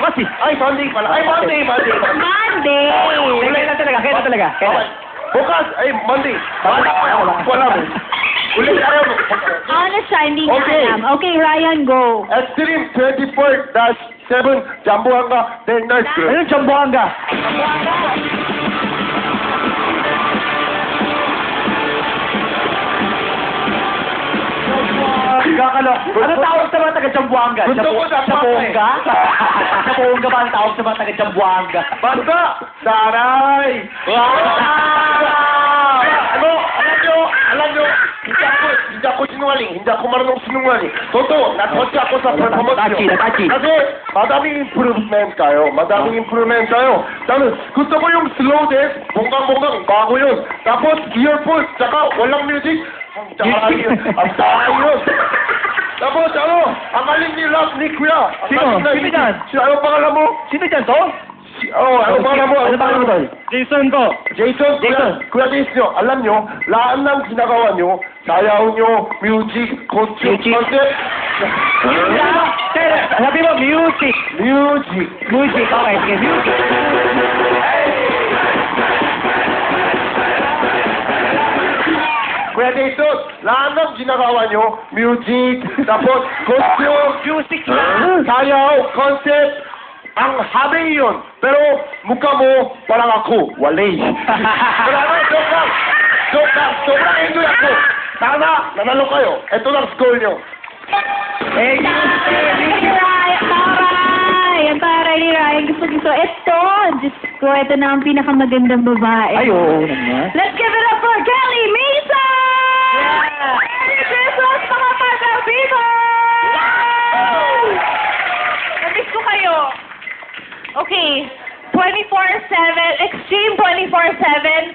bukas eh. Ay, Monday pala. Ay, Monday. Monday! Kailan talaga? Kailan talaga? Kailan? Bukas. Ay, Monday. Wala mo. Ulit ayaw mo. Honest siya, hindi niya Okay. alam. Okay, Ryan, go. Extreme 24-7 Jambuanga Day Night Club. Ayun, Jambuanga. Gakalo. Ano tawag sa mga taga-Jambuanga? Gusto ko sa Jambuanga? Jambuanga ba ang tawag sa mga taga-Jambuanga? Basta! Saray! Ano? Alam nyo, hindi ako sinungaling. Hindi ako marunong sinungaling. Totoo, natouch ako sa performance nyo. Tachi. Kasi, madaming improvement kayo. Tapos, gusto ko yung slow dance, bonggang-bonggang, bago yun. Tapos, earphones, tsaka walang music. Ang tayo yun. Tapos, ang galing ni rap ni Kuya. Sino? Sino dyan? Ano pangalan mo? Sino dyan to? Ano pangalan mo? Ano pangalan mo tol? Jason po. Jason. Kuya Jason, alam nyo, lahat ng ginagawa nyo, sayaw nyo, music, concept. Sabi mo, music. Music. Okay, sige, music. Kuya Jason, lahat ng ginagawa nyo, music, tapos costume, Music lang. sayaw, concept, ang habi yun. Pero mukha mo, parang ako, walay. Pero joke lang. Sobrang enjoy ako. Sana, nanalo kayo. Ito lang score nyo. Eh, Ang taray ni Ryan. Gusto. Ito, Diyos ko, ito na ang pinakamagandang babae. ay, oo naman. Let's give it up for Kelly Mason! Merry Christmas, mga pag-abito! Namiss ko kayo. Okay, 24/7, extreme 24/7.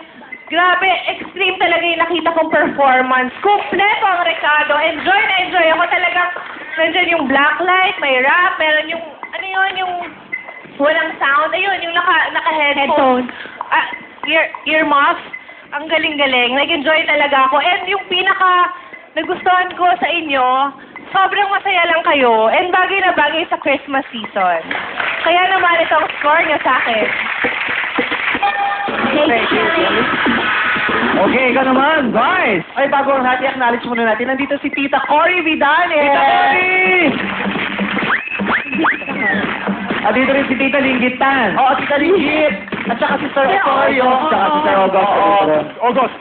Grabe, extreme talaga yung nakita kong performance. Kompleto ang Ricardo. Enjoy na enjoy ako talagang. Nandiyan yung blacklight, may rap, meron yung, ano yun, yung walang sound. Ayun, yung naka-headphone. Earmuffs. Ang galing-galing. Nag-enjoy talaga ako. And yung nagustuhan ko sa inyo, sobrang masaya lang kayo. And bagay na bagay sa Christmas season. Kaya naman itong score niyo sa akin. Okay, ikaw naman, guys. Ay, bago ang natin, acknowledge muna natin. Nandito si Tita Cory Vidane. Tita Cory! At dito rin si Tita Linggitan. Oo, Tita Linggit. At saka si Sir Osorio. At saka si Sir August.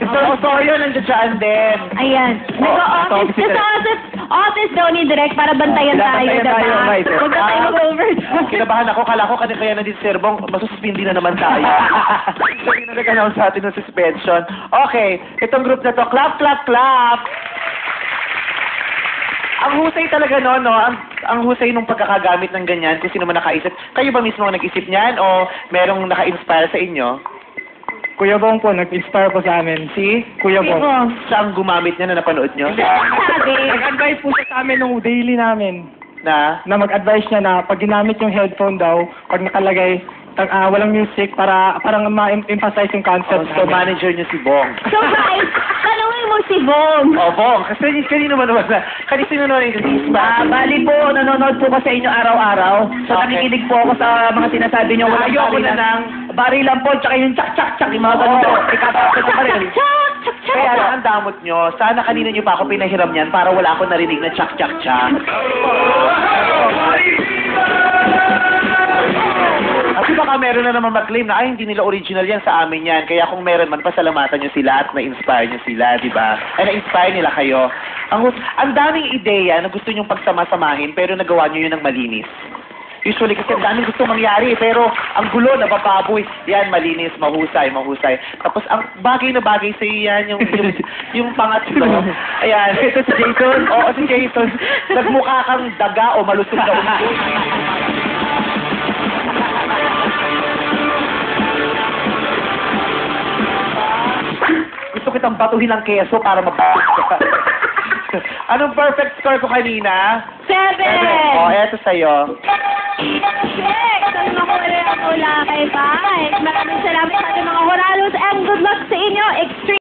Si Sir Osorio nandiyan dyan din. Ayan. Nag-office. Office daw ni Direk para bantayan tayo, diba? Right. Huwag na tayo mag-overdose. Kinabahan ako, kala ko kaya nandito si Sir Bong, masususpindi na naman tayo. So, yun na nag-announce sa atin ng suspension. Okay, itong group na to, clap, clap, clap! Ang husay talaga no? Ang husay nung pagkakagamit ng ganyan, kung sino man nakaisip. Kayo ba mismo ang nag-isip niyan o merong naka-inspire sa inyo? Kuya Bong po, nag-inspire po sa amin. Si? Kuya Bong. Siya ang gumamit niya na napanood niyo? Sabi. Nag-advise po siya sa amin nung daily namin Na? na mag-advise niya na pag ginamit yung headphone daw, pag nakalagay, walang music para parang ma-emphasize yung concept. So, manager niyo si Bong. So guys, tanungin mo si Bong. Oh, Bong, kasi kanino man naman kanino naman yung bali po, nanonood po ko sa inyo araw-araw. So, nakikinig po ako sa mga sinasabi niyo. Ayoko na ng barilan po, tsaka yung tsak-tsak-tsak, yung mga ganito. Ikapapit ko pa rin. Kaya ang damot nyo, sana kanina nyo pa ako pinahiram yan para wala akong narinig na tsak-tsak-tsak. Kasi baka meron na naman mag-claim na, ay, hindi nila original yan, sa amin yan. Kaya kung meron man, pasalamatan nyo sila at na-inspire nyo sila, di ba? Ay, na-inspire nila kayo. Ang daming ideya na gusto nyong pagsama-samahin, pero nagawa nyo yun ng malinis. Usually, kasi ang daming gusto mangyari, pero ang gulo, nabababoy. Yan, malinis, mahusay. Tapos, ang bagay na bagay sa yan, yung pangatlo. Ayan, ito si Jason. Oo, si Jason. Nagmukha kang daga o malusog na ulo. Gusto kitang batuhin ng keso para mabatos ka. Anong perfect score ko kanina? 7! Oh, eto sa'yo. Check! Saan makuha ang ulakay pa? Maraming salamat sa ating mga Horalos and good luck sa inyo. Extreme!